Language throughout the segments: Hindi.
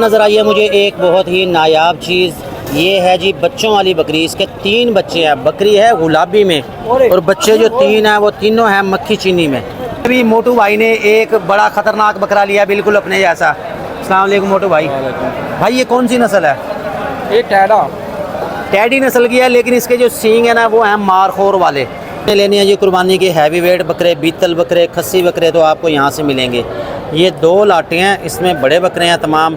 नज़र आई है मुझे एक बहुत ही नायाब चीज़। ये है जी बच्चों वाली बकरी। इसके 3 बच्चे हैं। बकरी है गुलाबी में और बच्चे जो 3 हैं वो तीनों हैं मक्खी चीनी में। अभी मोटू भाई ने एक बड़ा ख़तरनाक बकरा लिया बिल्कुल अपने जैसा। अस्सलाम वालेकुम मोटू भाई। भाई ये कौन सी नस्ल है? ये टैडी नस्ल की है, लेकिन इसके जो सींग है ना वो हैं मारखोर वाले। लेने हैं जी कुर्बानी के हैवी वेट बकरे, बीतल बकरे, खस्सी बकरे तो आपको यहाँ से मिलेंगे। ये 2 लाटें हैं, इसमें बड़े बकरे हैं तमाम,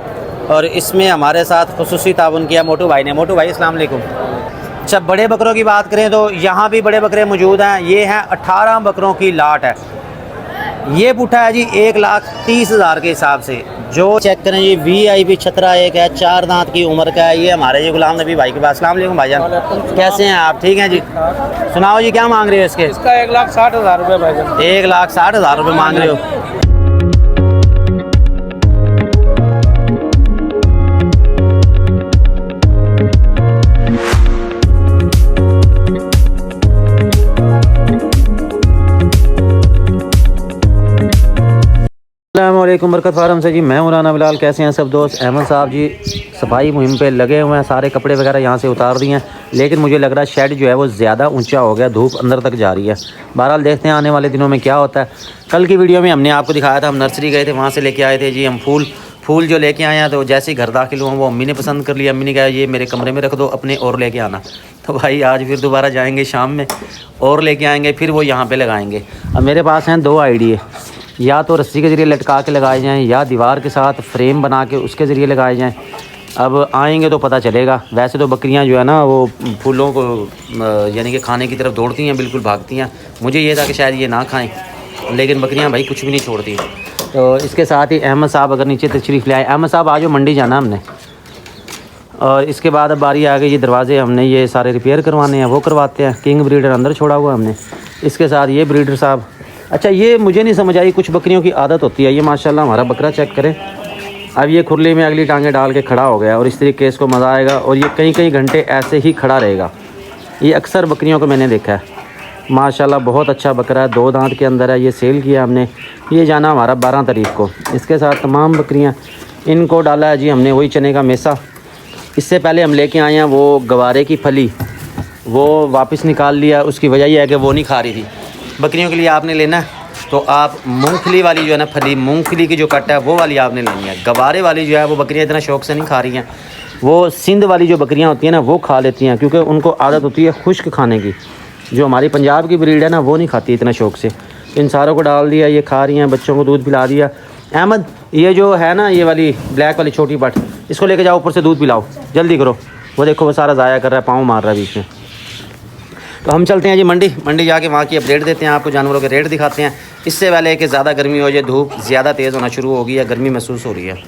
और इसमें हमारे साथ खुसूसी ताउन किया मोटू भाई ने। मोटू भाई अस्सलाम वालेकुम। अच्छा, बड़े बकरों की बात करें तो यहाँ भी बड़े बकरे मौजूद हैं। ये हैं 18 बकरों की लाट है। ये पुट्ठा है जी 1,30,000 के हिसाब से। जो चेक करें जी VIP छतरा एक है, 4 दांत की उम्र का है। ये हमारे जी गुलाम नबी भाई के पास। अस्सलाम वालेकुम भाईजान, कैसे हैं आप? ठीक हैं जी। सुनाओ जी क्या मांग रहे हो इसके? इसका 1,60,000 रुपये भाईजान। 1,60,000 रुपये मांग रहे हो। अस्सलामुअलैकुम बरकत फार्म से जी मैं हूं राना बिलाल। कैसे हैं सब दोस्त? अहमद साहब जी सफाई मुहिम पे लगे हुए हैं। सारे कपड़े वगैरह यहाँ से उतार दिए हैं, लेकिन मुझे लग रहा है शेड जो है वो ज़्यादा ऊंचा हो गया, धूप अंदर तक जा रही है। बहरहाल देखते हैं आने वाले दिनों में क्या होता है। कल की वीडियो में हमने आपको दिखाया था, हम नर्सरी गए थे, वहाँ से लेके आए थे जी हम फूल जो लेके आए हैं। तो जैसे ही घर दाखिल हुआ वो अम्मी ने पसंद कर लिया। अम्मी ने कहा ये मेरे कमरे में रख दो, अपने और लेके आना। तो भाई आज फिर दोबारा जाएंगे शाम में और लेके आएंगे, फिर वो यहाँ पे लगाएंगे। अब मेरे पास हैं 2 आइडिया, या तो रस्सी के ज़रिए लटका के लगाए जाएं या दीवार के साथ फ्रेम बना के उसके ज़रिए लगाए जाएं। अब आएंगे तो पता चलेगा। वैसे तो बकरियां जो है ना वो फूलों को यानी कि खाने की तरफ दौड़ती हैं, बिल्कुल भागती हैं। मुझे ये था कि शायद ये ना खाएं, लेकिन बकरियां भाई कुछ भी नहीं छोड़ती। तो इसके साथ ही अहमद साहब अगर नीचे तशरीफ़ ले आए। अहमद साहब आज मंडी जाना हमने, और इसके बाद अब बारी आ गई ये दरवाजे हमने ये सारे रिपेयर करवाने हैं, वो करवाते हैं। किंग ब्रीडर अंदर छोड़ा हुआ हमने, इसके साथ ये ब्रीडर साहब। अच्छा, ये मुझे नहीं समझ आई, कुछ बकरियों की आदत होती है। ये माशाल्लाह हमारा बकरा चेक करें, अब ये खुरली में अगली टांगें डाल के खड़ा हो गया और इस तरीके इसको मज़ा आएगा, और ये कई घंटे ऐसे ही खड़ा रहेगा। ये अक्सर बकरियों को मैंने देखा है। माशाल्लाह बहुत अच्छा बकरा है, 2 दांत के अंदर है। ये सेल किया हमने, ये जाना हमारा 12 तारीख को। इसके साथ तमाम बकरियाँ, इनको डाला है जी हमने वही चने का मेसा। इससे पहले हम लेके आए हैं वो गवारे की फली, वो वापस निकाल लिया। उसकी वजह यह है कि वो नहीं खा रही थी। बकरियों के लिए आपने लेना है तो आप मूंगफली वाली जो है ना फली, मूंगफली की जो कट है वो वाली आपने लेनी है। गवारे वाली जो है वो बकरियां इतना शौक से नहीं खा रही हैं। वो सिंध वाली जो बकरियां होती हैं ना वो खा लेती हैं, क्योंकि उनको आदत होती है खुश्क खाने की। जो हमारी पंजाब की ब्रीड है ना वो नहीं खाती इतना शौक से। इन सारों को डाल दिया, ये खा रही हैं, बच्चों को दूध पिला दिया। अहमद ये जो है ना ये वाली ब्लैक वाली छोटी पट, इसको लेके जाओ, ऊपर से दूध पिलाओ, जल्दी करो। वो देखो वो सारा ज़ाया कर रहा है, पाँव मार रहा है बीच में। तो हम चलते हैं जी मंडी जाके वहाँ की अपडेट देते हैं आपको, जानवरों के रेट दिखाते हैं। इससे पहले कि ज़्यादा गर्मी हो जाए, धूप ज़्यादा तेज़ होना शुरू होगी है, गर्मी महसूस हो रही है।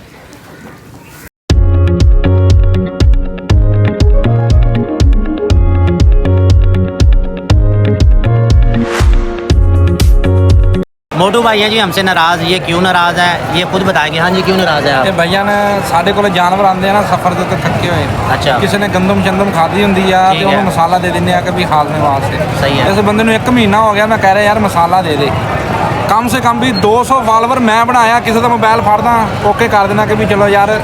मोटू भाई हैं जी हमसे नाराज़। ये क्यों नाराज़ है ये खुद बताएंगे। हाँ जी, क्यों नाराज़ है आप? भैया ने साढ़े को जानवर आते हैं ना सफ़र के उत्ते थके हुए। अच्छा, किसी ने गंदम शंदम खाधी होंगी है तो उन्होंने मसाला दे देने कि भी हालने वास्ते। सही है। इस बंदे ने 1 महीना हो गया, मैं कह रहा यार मसाला दे दे। कम से कम भी 200 फॉलोवर मैं बनाया, किसी का मोबाइल फड़दा ओके कर देना कि भी चलो यार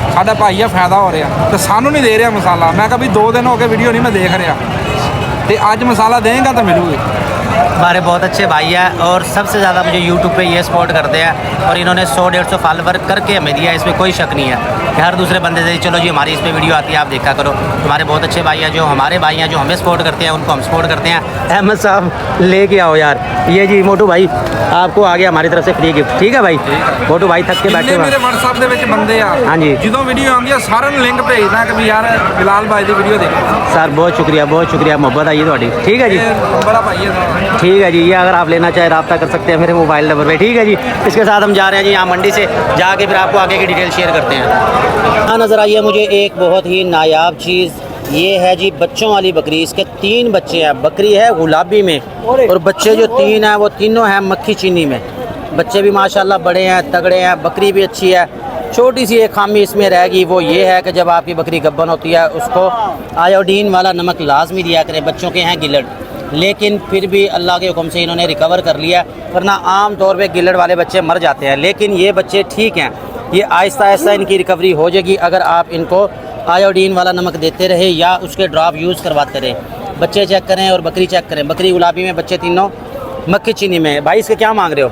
साढ़ा भाई है फ़ायदा हो रहा, तो सानू नहीं दे रहा मसाला। मैं कहा भी 2 दिन हो गए वीडियो नहीं मैं देख रहा, तो अज मसाला देगा तो मिलूगी। हमारे बहुत अच्छे भाई है और सबसे ज़्यादा मुझे यूट्यूब पे ये सपोर्ट करते हैं, और इन्होंने 100-150 फॉलोवर करके हमें दिया। इसमें कोई शक नहीं है कि हर दूसरे बंदे से चलो जी हमारी इस पर वीडियो आती है आप देखा करो। हमारे बहुत अच्छे भाई हैं, जो हमारे भाई हैं, जो हमें सपोर्ट करते हैं, उनको हम सपोर्ट करते हैं। अहमद साहब लेके आओ यार, ये जी मोटू भाई आपको आ गया हमारी तरफ से फ्री गिफ्ट। ठीक है भाई, मोटू भाई थक के बैठे मेरे व्हाट्सएप ਦੇ ਵਿੱਚ ਬੰਦੇ ਆ। हाँ जी, ਜਦੋਂ ਵੀਡੀਓ ਆਉਂਦੀ ਆ ਸਾਰਿਆਂ ਨੂੰ ਲਿੰਕ ਭੇਜਦਾ ਕਿ ਵੀ ਯਾਰ ਬਿਲਾਲ ਭਾਈ ਦੀ ਵੀਡੀਓ ਦੇਖੋ। सर बहुत शुक्रिया, मोहब्बत आई थोड़ी। ठीक है जी, बड़ा भाई है। ठीक है जी, ये अगर आप लेना चाहे रब्ता कर सकते हैं मेरे मोबाइल नंबर पे। ठीक है जी, इसके साथ हम जा रहे हैं जी यहाँ मंडी से जाके फिर आपको आगे की डिटेल शेयर करते हैं। यहाँ नज़र आई है मुझे एक बहुत ही नायाब चीज़। ये है जी बच्चों वाली बकरी। इसके 3 बच्चे हैं। बकरी है गुलाबी में और बच्चे जो 3 हैं वो तीनों हैं मक्खी चीनी में। बच्चे भी माशाल्लाह बड़े हैं, तगड़े हैं, बकरी भी अच्छी है। छोटी सी एक खामी इसमें रहेगी, वो ये है कि जब आपकी बकरी गब्बन होती है उसको आयोडीन वाला नमक लाजमी दिया करें। बच्चों के हैं गिलड़, लेकिन फिर भी अल्लाह के हुक्म से इन्होंने रिकवर कर लिया, वरना आम तौर पे गिलड़ वाले बच्चे मर जाते हैं। लेकिन ये बच्चे ठीक हैं, ये आहिस्ता आहिस्ता इनकी रिकवरी हो जाएगी अगर आप इनको आयोडीन वाला नमक देते रहे या उसके ड्रॉप यूज़ करवाते रहे। बच्चे चेक करें और बकरी चेक करें। बकरी गुलाबी में, बच्चे तीनों मक्खी चीनी में। भाई इसके क्या मांग रहे हो?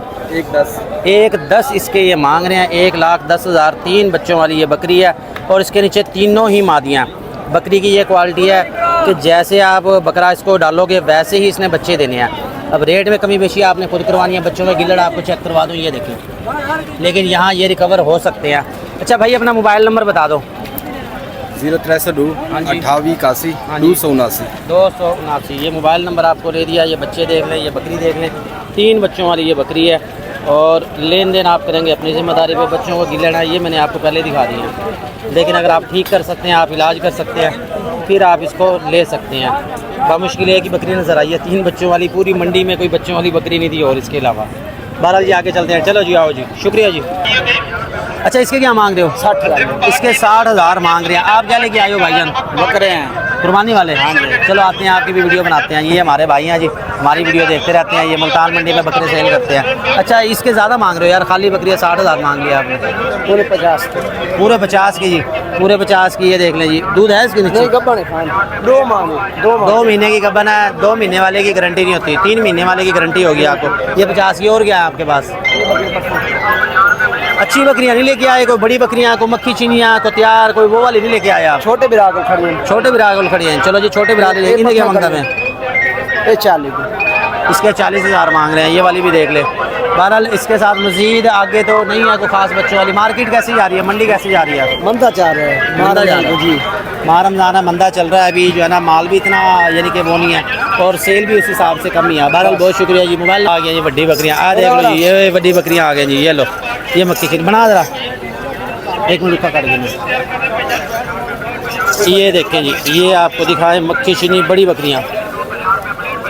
1,10 इसके ये मांग रहे हैं। 1,10,000। 3 बच्चों वाली ये बकरी है और इसके नीचे तीनों ही मादियाँ। बकरी की ये क्वालिटी है कि जैसे आप बकरा इसको डालोगे वैसे ही इसने बच्चे देने हैं। अब रेट में कमी बेशी आपने खुद करवानी है। बच्चों में गिल्लड़ आपको चेक करवा दूँ, ये देखिए। लेकिन यहाँ ये रिकवर हो सकते हैं। अच्छा भाई अपना मोबाइल नंबर बता दो। 063 हाँ जी। 28 81 हाँ जी। 279। 279 ये मोबाइल नंबर आपको दे दिया। ये बच्चे देख लें, ये बकरी देख लें। 3 बच्चों वाली ये बकरी है और लेन देन आप करेंगे अपनी ज़िम्मेदारी पे। बच्चों को गिल्लड़ है ये मैंने आपको पहले दिखा दी है। लेकिन अगर आप ठीक कर सकते हैं, आप इलाज कर सकते हैं, फिर आप इसको ले सकते हैं। बामुश्किल है कि बकरी नज़र आई है 3 बच्चों वाली। पूरी मंडी में कोई बच्चों वाली बकरी नहीं थी और इसके अलावा। बहरहाल जी आगे चलते हैं। चलो जी आओ जी, शुक्रिया जी। अच्छा इसके क्या मांग रहे हो? 60,000। इसके 60,000 मांग रहे हैं। आप क्या लेके आए हो भाईजान? बकरे हैं। कुर्बानी वाले? हाँ जी। चलो आते हैं, आपकी भी वीडियो बनाते हैं। ये हमारे भाई हैं जी, हमारी वीडियो देखते रहते हैं। ये मुल्तान मंडी में बकरे सेल करते हैं। अच्छा इसके ज़्यादा मांग रहे हो यार? खाली बकरी 60,000 मांग लिया आपने। पूरे 50 पूरे 50 की जी, पूरे 50 की। ये देख लें जी, दूध है इसके नीचे? 2 महीने की गबन है। 2 महीने वाले की गारंटी नहीं होती, 3 महीने वाले की गारंटी होगी आपको। ये 50 की। और क्या है आपके पास? अच्छी बकरियाँ नहीं लेके आए? कोई बड़ी बकरियाँ, कोई मक्खी चीनियाँ, कोई तैयार, कोई वो वाली नहीं लेके आए आप? छोटे बिराक खड़ी हैं। छोटे बिरागल खड़ी हैं। चलो जी छोटे बिरागल इन्हें क्या मांगता है? ये 40। इसके 40,000 मांग रहे हैं। ये वाली भी देख ले। बहरहाल इसके साथ मजीद आगे तो नहीं है कोई खास बच्चों वाली। मार्केट कैसी जा रही है? मंडी कैसी जा रही है? मंदा चाह रहे हैं। मंदा जा रहा है जी। माह रमज़ान है, मंदा चल रहा है अभी जो है ना। माल भी इतना यानी कि वो नहीं है और सेल भी उस हिसाब से कम ही है। बहरहाल बहुत शुक्रिया जी। मोबाइल आ गया ये बड़ी बकरियाँ। आ देख लो जी, ये बड़ी बकरियाँ आ गई जी। ये लो, ये मक्खी चीनी बना ज़रा। 1 मिनट का कर देना। ये देखें जी, ये आपको दिखाएं मक्खी चीनी बड़ी बकरियाँ।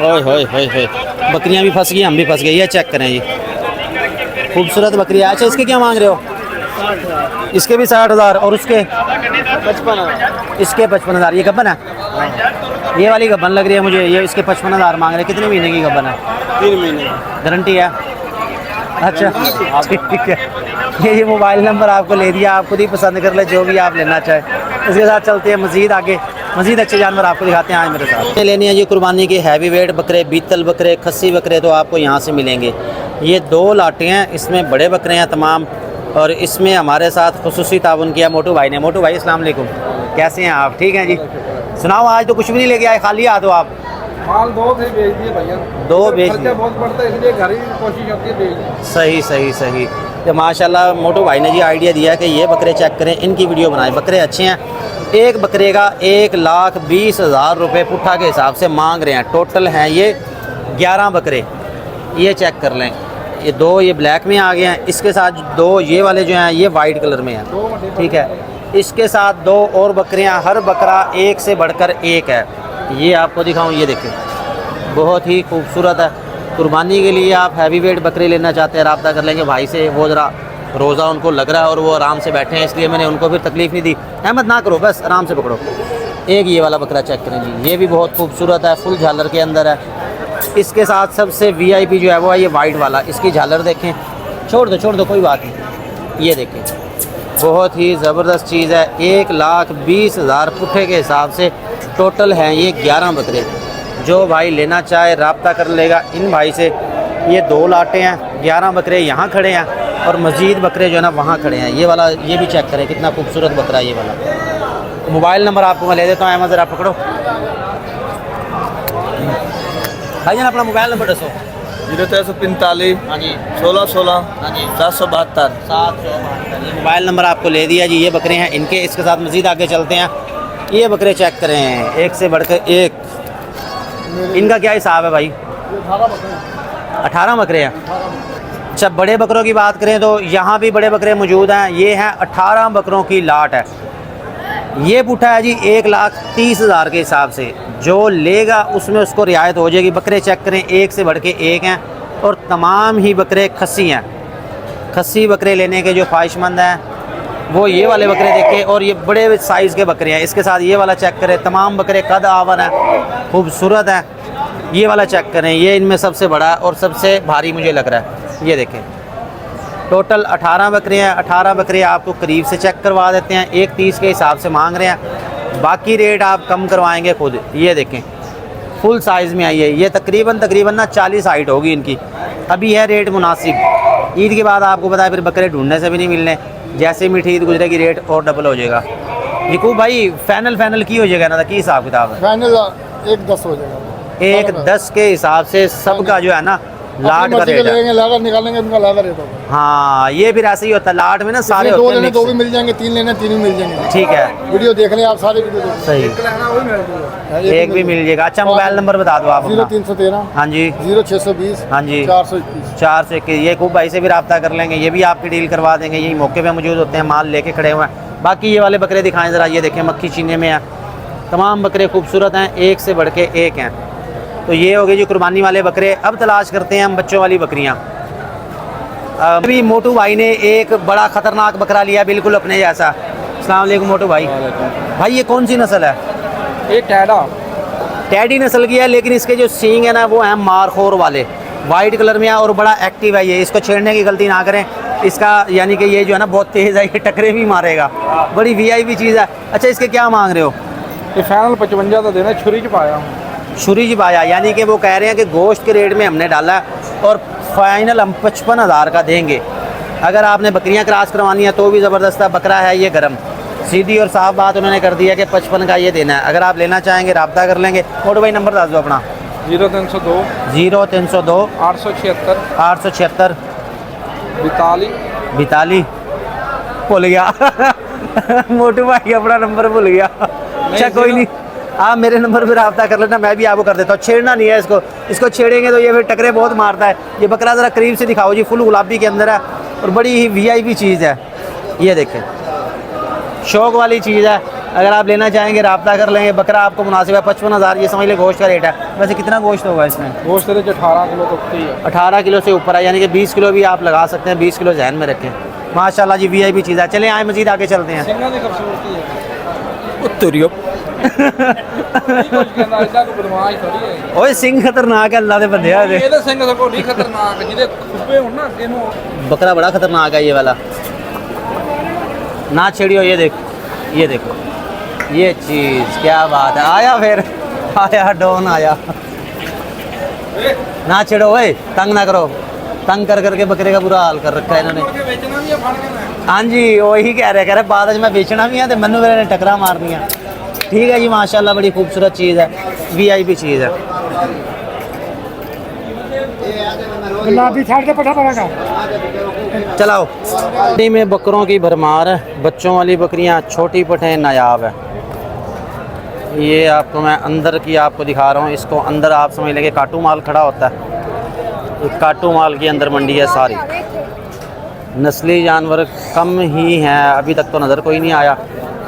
ओए होए होए होए, बकरियाँ भी फंस गई, हम भी फंस गए। ये चेक करें जी, खूबसूरत बकरियाँ। अच्छा इसके क्या मांग रहे हो? इसके भी 60,000 और उसके 55। इसके 55,000। ये गब्बन है? ये वाली गब्बन लग रही है मुझे। ये इसके 55,000 मांग रहे हैं। कितने महीने की गब्बन है? 3 महीने। गारंटी है? अच्छा ठीक है। ये मोबाइल नंबर आपको ले दिया, आप खुद ही पसंद कर ले जो भी आप लेना चाहें। इसके साथ चलते हैं मज़ीद आगे, मज़ीद अच्छे जानवर आपको दिखाते हैं। आज मेरे साथ लेनी है जी कुर्बानी के हैवी वेट बकरे, बीतल बकरे, खस्सी बकरे तो आपको यहाँ से मिलेंगे। ये 2 लाटें हैं, इसमें बड़े बकरे हैं तमाम। और इसमें हमारे साथ खुसूसी ताउन किया मोटू भाई ने। मोटू भाई अस्सलाम वालेकुम, कैसे हैं आप? ठीक हैं जी। सुनाओ, आज तो कुछ भी नहीं लेके आए, खाली आ दो आप। माल 2 थे, बेच दिए भैया। 2 बेच दिए। खर्चा बहुत पड़ता है इसलिए घर ही कोशिश करती है बेच दिए। सही सही सही। तो माशाल्लाह मोटू भाई ने जी आइडिया दिया कि ये बकरे चेक करें, इनकी वीडियो बनाएं। बकरे अच्छे हैं। एक बकरे का 1,20,000 रुपये पुट्ठा के हिसाब से मांग रहे हैं। टोटल हैं ये 11 बकरे। ये चेक कर लें। ये 2 ये ब्लैक में आ गए हैं। इसके साथ 2 ये वाले जो हैं ये वाइट कलर में हैं। ठीक है। इसके साथ 2 और बकरियां, हर बकरा एक से बढ़कर एक है। ये आपको दिखाऊं, ये देखें, बहुत ही खूबसूरत है। कुर्बानी के लिए आप हैवी वेट बकरे लेना चाहते हैं, रब्ता कर लेंगे भाई से। वो ज़रा रोज़ा उनको लग रहा है और वो आराम से बैठे हैं, इसलिए मैंने उनको फिर तकलीफ़ नहीं दी। अहमद ना करो, बस आराम से पकड़ो। एक ये वाला बकरा चेक करें जी, ये भी बहुत खूबसूरत है, फुल झालर के अंदर है। इसके साथ सबसे VIP जो है वो है ये वाइट वाला। इसकी झालर देखें। छोड़ दो कोई बात नहीं। ये देखें, बहुत ही ज़बरदस्त चीज़ है। 1,20,000 पुट्ठे के हिसाब से टोटल हैं ये 11 बकरे। जो भाई लेना चाहे रब्ता कर लेगा इन भाई से। ये 2 लाटें हैं, 11 बकरे यहाँ खड़े हैं और मज़ीद बकरे जो है ना वहाँ खड़े हैं। ये वाला ये भी चेक करें, कितना खूबसूरत बकरा है ये वाला। मोबाइल नंबर आपको मैं ले देता हूँ, अहमद ज़रा पकड़ो भाई जान, अपना मोबाइल नंबर दसो। 045 हाँ जी 16 हाँ जी 772। 772। ये मोबाइल नंबर आपको ले दिया जी। ये बकरे हैं इनके। इसके साथ मज़ीद आगे चलते हैं। ये बकरे चेक करें, एक से बढ़कर एक। इनका क्या हिसाब है भाई? 18 बकरे हैं। अच्छा, बड़े बकरों की बात करें तो यहाँ भी बड़े बकरे मौजूद हैं। ये हैं 18 बकरों की लाट है। ये पुट्ठा है जी 1,30,000 के हिसाब से। जो लेगा उसमें उसको रियायत हो जाएगी। बकरे चेक करें, एक से बढ़ के एक हैं और तमाम ही बकरे खस्सी हैं। खस्सी बकरे लेने के जो ख्वाहिशमंद हैं वो ये वाले बकरे देखें। और ये बड़े साइज़ के बकरे हैं। इसके साथ ये वाला चेक करें, तमाम बकरे कद आवर हैं, खूबसूरत हैं। ये वाला चेक करें, ये इनमें सबसे बड़ा और सबसे भारी मुझे लग रहा है। ये देखें, टोटल 18 बकरे हैं। 18 बकरे आपको करीब से चेक करवा देते हैं, 1.30 के हिसाब से मांग रहे हैं। बाकी रेट आप कम करवाएंगे खुद। ये देखें फुल साइज़ में आई है, ये तकरीबन ना 40 हाइट होगी इनकी। अभी है रेट मुनासिब, ईद के बाद आपको पता है फिर बकरे ढूंढने से भी नहीं मिलने। जैसे मीठी ईद गुजरेगी रेट और डबल हो जाएगा। यकूब भाई फाइनल की हो जाएगा ना, की हिसाब किताब है? फाइनल 1.10 हो जाएगा। 1.10 के हिसाब से सबका जो है ना लाट का रेट है। लाट निकालेंगे उनका लाट रेट होगा। हाँ ये फिर ऐसे ही होता है, लाट में ना सारे दो होते हैं लेने mix। दो भी मिल जाएंगे, 3 लेने 3 भी मिल जाएंगे। ठीक है, वीडियो देख लें आप, सारे वीडियो देख लें। सही, एक भी मिल जाएगा। अच्छा मोबाइल नंबर बता दो आप अपना। 0313 हाँ जी 0620 हाँ जी 421। 421। ये खूब भाई से भी रब्ता कर लेंगे, ये भी आपकी डील करवा देंगे। यही मौके पे मौजूद होते हैं, माल लेके खड़े हुए हैं। बाकी ये वाले बकरे दिखाएं ज़रा। ये देखें मक्खी चीने में है, तमाम बकरे खूबसूरत हैं, एक से बढ़ के एक हैं। तो ये हो गए जो कुर्बानी वाले बकरे। अब तलाश करते हैं हम बच्चों वाली बकरियाँ। अभी मोटू भाई ने एक बड़ा ख़तरनाक बकरा लिया, बिल्कुल अपने जैसा। अस्सलाम वालेकुम मोटू भाई। भाई ये कौन सी नस्ल है? ये टैडा टैडी नस्ल की है, लेकिन इसके जो सींग है ना वो हैं मारखोर वाले, वाइट कलर में है और बड़ा एक्टिव है ये। इसको छेड़ने की गलती ना करें, इसका यानी कि ये जो है ना बहुत तेज़ है, ये टकरे भी मारेगा। बड़ी वीआईपी चीज़ है। अच्छा इसके क्या मांग रहे हो? ये फाइनल 55 का देना, छुरी च पाया हूँ। छुरी जी पाया, यानी कि वो कह रहे हैं कि गोश्त के रेट में हमने डाला है और फाइनल हम 55,000 का देंगे। अगर आपने बकरियां क्रॉस करवानी है तो भी ज़बरदस्त है। बकरा है ये गर्म, सीधी और साफ बात उन्होंने कर दी है कि 55 का ये देना है। अगर आप लेना चाहेंगे रब्ता कर लेंगे। मोटू भाई नंबर बता दो अपना। 0302 0302 876 876 42 भूल गया मोटू भाई अपना नंबर भूल गया। अच्छा कोई नहीं, आप मेरे नंबर पर रब्ता कर लेना, मैं भी आपको कर देता हूँ। छेड़ना नहीं है इसको, इसको छेड़ेंगे तो ये फिर टकरे बहुत मारता है। ये बकरा ज़रा करीब से दिखाओ जी, फुल गुलाबी के अंदर है और बड़ी ही वीआईपी चीज़ है। ये देखें शौक वाली चीज़ है। अगर आप लेना चाहेंगे रब्ता कर लेंगे। बकरा आपको मुनासिब है, 55,000 ये समझ ले गोश्त का रेट है। वैसे कितना गोश्त होगा इसमें? गोश्त तेरे 18 किलो तक ही है। 18 किलो से ऊपर है, यानी कि 20 किलो भी आप लगा सकते हैं। 20 किलो जहन में रखें। माशाल्लाह जी वीआईपी चीज़ है। चलें आए मज़ीद आगे चलते हैं। सिंगा दी खूबसूरती है। ओए सिंह खतरनाक है, अल्लाह दे बंदे आ दे। ਇਹਦੇ ਸਿੰਘ ਸਗੋਂ ਨਹੀਂ ਖਤਰਨਾਕ, ਜਿਹਦੇ ਖੁੱਬੇ ਹੋਣ ਨਾ ਅੱਗੇ ਨੂੰ। बकरा बड़ा खतरनाक है ये वाला, ना छेड़ियो। ये देखो ये चीज़, क्या बात है। आया फिर आया डॉन आया। ना छेड़ो ओए, तंग ना करो। तंग कर करके बकरे का बुरा हाल कर रखा है इन्होंने। ਵੇਚਣਾ ਵੀ ਆ ਫੜ ਕੇ ਮੈਂ। हाँ जी वही कह रहे बाद में बेचना भी है तो मैनू मेरे ने टकरा मारनी। ठीक है जी माशाल्लाह बड़ी खूबसूरत चीज़ है, वीआईपी चीज़ है। चलाओ। मंडी में बकरों की भरमार है, बच्चों वाली बकरियां, छोटी पठें नायाब है। ये आपको मैं अंदर की आपको दिखा रहा हूँ। इसको अंदर आप समझ लेंगे काटू माल खड़ा होता है। ये काटू माल की अंदर मंडी है सारी। नस्ली जानवर कम ही हैं, अभी तक तो नज़र कोई नहीं आया।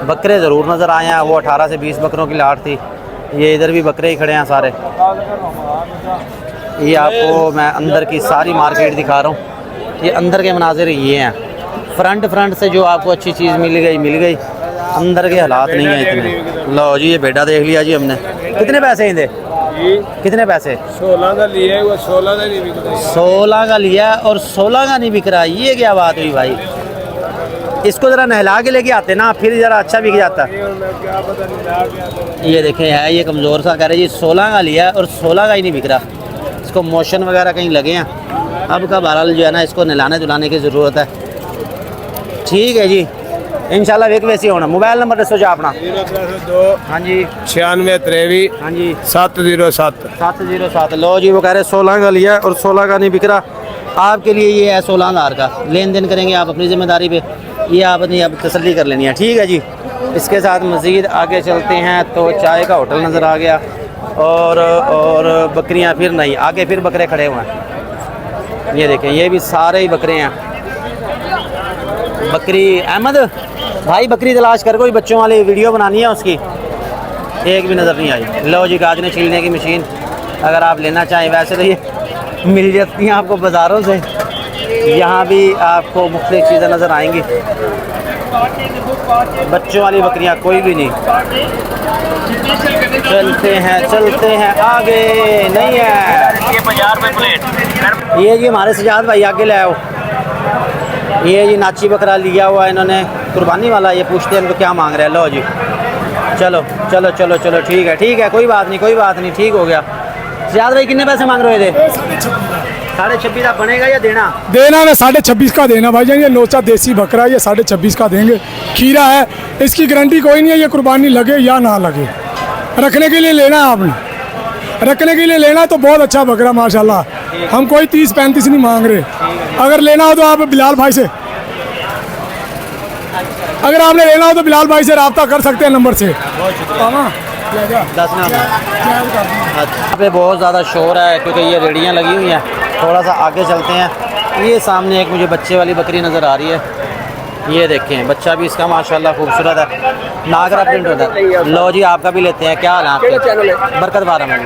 बकरे ज़रूर नज़र आए हैं, वो 18 से 20 बकरों की लाट थी। ये इधर भी बकरे ही खड़े हैं सारे। ये आपको मैं अंदर की सारी मार्केट दिखा रहा हूँ। ये अंदर के मनाजिर ये हैं। फ्रंट से जो आपको अच्छी चीज़ मिल गई। अंदर के हालात नहीं हैं इतने। लो जी ये बेटा देख लिया जी हमने। कितने पैसे हैं? कितने पैसे? 16 का लिया है, वो 16 का नहीं बिक रहा। 16 का लिया और 16 का नहीं बिक रहा। ये क्या बात हुई भाई? इसको ज़रा नहला के लेके आते ना, फिर ज़रा अच्छा बिक जाता। ये देखें है ये कमज़ोर सा, कह रहे जी 16 का लिया और 16 का ही नहीं बिक रहा। इसको मोशन वगैरह कहीं लगे हैं। अब का बहरहाल जो है ना इसको नहलाने धुलाने की ज़रूरत है। ठीक है जी इंशाल्लाह वेक वैसे होना। मोबाइल नंबर दसो जा अपना। 0302 हाँ जी 96 23 हाँ जी 707। 707। लो जी वो कह रहे 16 का लिया और 16 का नहीं बिक रहा। आपके लिए ये है 16,000 का। लेन देन करेंगे आप अपनी ज़िम्मेदारी पे, ये आपने अब तसल्ली कर लेनी है। ठीक है जी। इसके साथ मज़ीद आगे चलते हैं तो चाय का होटल नज़र आ गया और बकरियां फिर नहीं, आगे फिर बकरे खड़े हुए हैं। ये देखें ये भी सारे ही बकरे हैं। बकरी अहमद भाई बकरी तलाश कर, कोई बच्चों वाली वीडियो बनानी है उसकी, एक भी नज़र नहीं आई। लो जी गाजने छीलने की मशीन अगर आप लेना चाहें, वैसे तो ये मिल जाती हैं आपको बाज़ारों से। यहाँ भी आपको मुख्तलिफ चीज़ें नज़र आएंगी। बच्चों वाली बकरियाँ कोई भी नहीं। चलते हैं आगे। नहीं है ये 50 रुपये प्लेट। ये जी हमारे सजाद भाई आगे ले आओ। ये जी नाची बकरा लिया हुआ है इन्होंने, कुर्बानी वाला। ये पूछते हैं इनको क्या मांग रहे हैं। लो जी, चलो चलो चलो चलो, ठीक है, कोई बात नहीं, ठीक हो गया। सियाद भाई कितने पैसे मांग रहे थे? 26.5 का बनेगा या देना? देना मैं 26.5 का देना भाईजान। ये लोचा देसी बकरा है, ये 26.5 का देंगे। खीरा है, इसकी गारंटी कोई नहीं है, ये कुर्बानी लगे या ना लगे। रखने के लिए लेना है आपने, रखने के लिए लेना तो बहुत अच्छा बकरा माशाल्लाह। हम कोई 30-35 नहीं मांग रहे। अगर लेना हो तो आप बिलाल भाई से, अगर आपने लेना हो तो बिलाल भाई से रब्ता कर सकते हैं नंबर से। यहाँ पे बहुत ज़्यादा शोर है क्योंकि ये रेडियाँ लगी हुई हैं। थोड़ा सा आगे चलते हैं। ये सामने एक मुझे बच्चे वाली बकरी नज़र आ रही है। ये देखें, बच्चा भी इसका माशाल्लाह खूबसूरत है, नागरा प्रिंट होता है। लो जी, आपका भी लेते हैं। क्या हाल है आपके? बरकत फार्म है।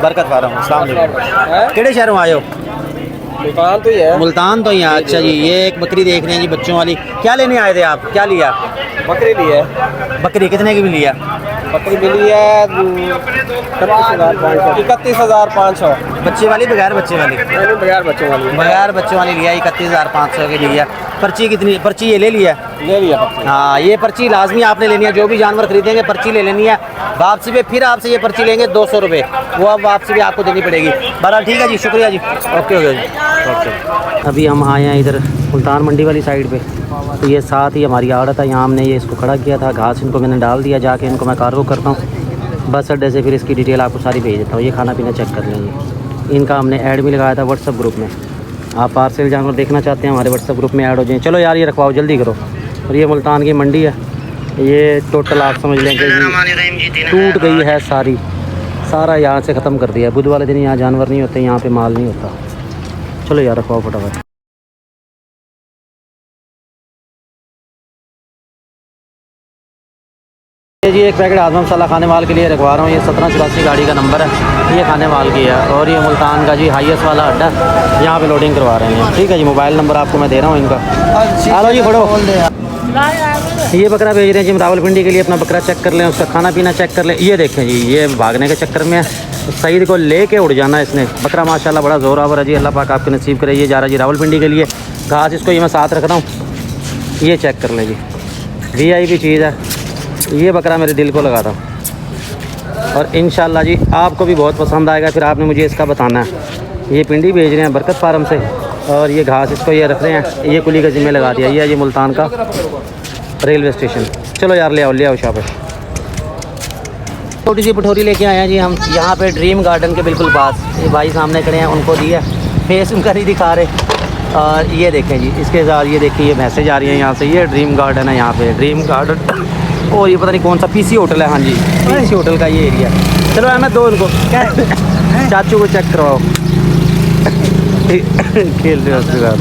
बरकत फार्म, अस्सलाम वालेकुम। केड़े शहरों आए हो? मुल्तान तो ही है। मुल्तान तो यहाँ। अच्छा जी, ये एक बकरी देख रहे हैं जी, बच्चों वाली। क्या लेने आए थे आप? क्या लिया? बकरी ली है। बकरी कितने की भी लिया? बकरी मिली है 31,500। बच्चे वाली बगैर बच्चे वाली? बगैर बच्चों वाली। बगैर बच्चों वाली लिया 31,500 की लिया। पर्ची कितनी? पर्ची ये ले लिया? ले लिया। हाँ, ये पर्ची लाजमी आपने लेनी है। जो भी जानवर खरीदेंगे पर्ची ले लेनी है। वापसी पे फिर आपसे ये पर्ची लेंगे 200 रुपये, वो अब वापसी भी आपको देनी पड़ेगी। बहरहाल ठीक है जी, शुक्रिया जी। ओके ओके जी, ओके। अभी हम आए हैं इधर मुल्तान मंडी वाली साइड पे। तो ये साथ ही हमारी आड़त है, यहाँ हमने ये इसको खड़ा किया था। घास इनको मैंने डाल दिया, जाके इनको मैं कार्गो करता हूँ बस अड्डे से। फिर इसकी डिटेल आपको सारी भेज देता हूँ। ये खाना पीना चेक कर लेंगे। इनका हमने ऐड भी लगाया था व्हाट्सअप ग्रुप में। आप पार्सल जानवर देखना चाहते हैं हमारे व्हाट्सअप ग्रुप में ऐड हो जाए। चलो यार, ये रखवाओ, जल्दी करो। और ये मुल्तान की मंडी है। ये टोटल आप समझ लें कि टूट गई है सारी, सारा यहाँ से ख़त्म कर दिया। बुध वाले दिन यहाँ जानवर नहीं होते, यहाँ पे माल नहीं होता। चलो यार, रखवाओ फटाफट। ये जी एक पैकेट आज़म मसाला खाने वाल के लिए रखवा रहा हूँ। ये 1784 गाड़ी का नंबर है, ये खाने वाल की है। और ये मुल्तान का जी हाईएस्ट वाला अड्डा, यहाँ पे लोडिंग करवा रहे हैं। ठीक है जी, मोबाइल नंबर आपको मैं दे रहा हूँ इनका। हेलो जी, खड़ो। ये बकरा भेज रहे हैं जी रावलपिंडी के लिए। अपना बकरा चेक कर लें, उसका खाना पीना चेक कर लें। ये देखें जी, ये भागने के चक्कर में है, तो सईद को लेके उड़ जाना है इसने। बकरा माशाल्लाह बड़ा ज़ोरावर है जी, अल्लाह पाक आपके नसीब करे। ये जा रहा है जी रावलपिंडी के लिए। घास इसको ये मैं साथ रख रहा हूँ। ये चेक कर लें जी, VIP चीज़ है। ये बकरा मेरे दिल को लगा था और इंशाल्लाह जी आपको भी बहुत पसंद आएगा। फिर आपने मुझे इसका बताना है। ये पिंडी भेज रहे हैं बरकत फार्म से, और ये घास इसको ये रख रहे हैं। ये कुली का ज़िम्मे लगा दिया। ये है जी मुल्तान का रेलवे स्टेशन। चलो यार, ले आओ शाबाश। छोटी सी भटोरी लेके आए हैं जी हम यहाँ पे ड्रीम गार्डन के बिल्कुल पास। ये भाई सामने खड़े हैं, उनको दिया, फेस उनका नहीं दिखा रहे। और ये देखें जी, इसके साथ ये देखिए, ये भैंसें जा रही हैं यहाँ से। ये ड्रीम गार्डन है यहाँ पे, ड्रीम गार्डन। और ये पता नहीं कौन सा PC होटल है। हाँ जी, PC होटल का ये एरिया। चलो अहमद, दो इनको चाचू को चेक करवाओ। खेल रहे हो उसके साथ।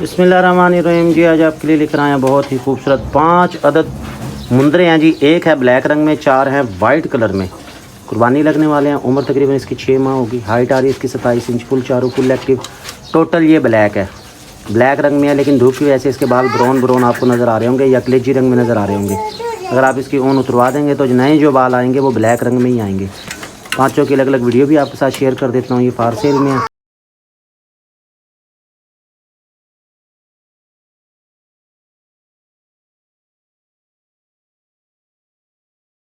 बिस्मिल्लाहिर्रहमानिर्रहीम जी, आज आपके लिए लिख रहा है बहुत ही खूबसूरत 5 अदद मुंदरे हैं जी। एक है ब्लैक रंग में, 4 हैं वाइट कलर में। कुर्बानी लगने वाले हैं। उम्र तकरीबन इसकी 6 माह होगी। हाइट आ रही है इसकी 27 इंच। फुल चारों फुल एक्टिव। टोटल ये ब्लैक है, ब्लैक रंग में है, लेकिन धूप की वजह से इसके बाल ब्राउन आपको नज़र आ रहे होंगे या कलेजी रंग में नज़र आ रहे होंगे। अगर आप इसकी ऊन उतरवा देंगे तो नए जो बाल आएंगे वो ब्लैक रंग में ही आएंगे। 5 की अलग अलग वीडियो भी आपके साथ शेयर कर देता हूँ। ये फार सेल में है।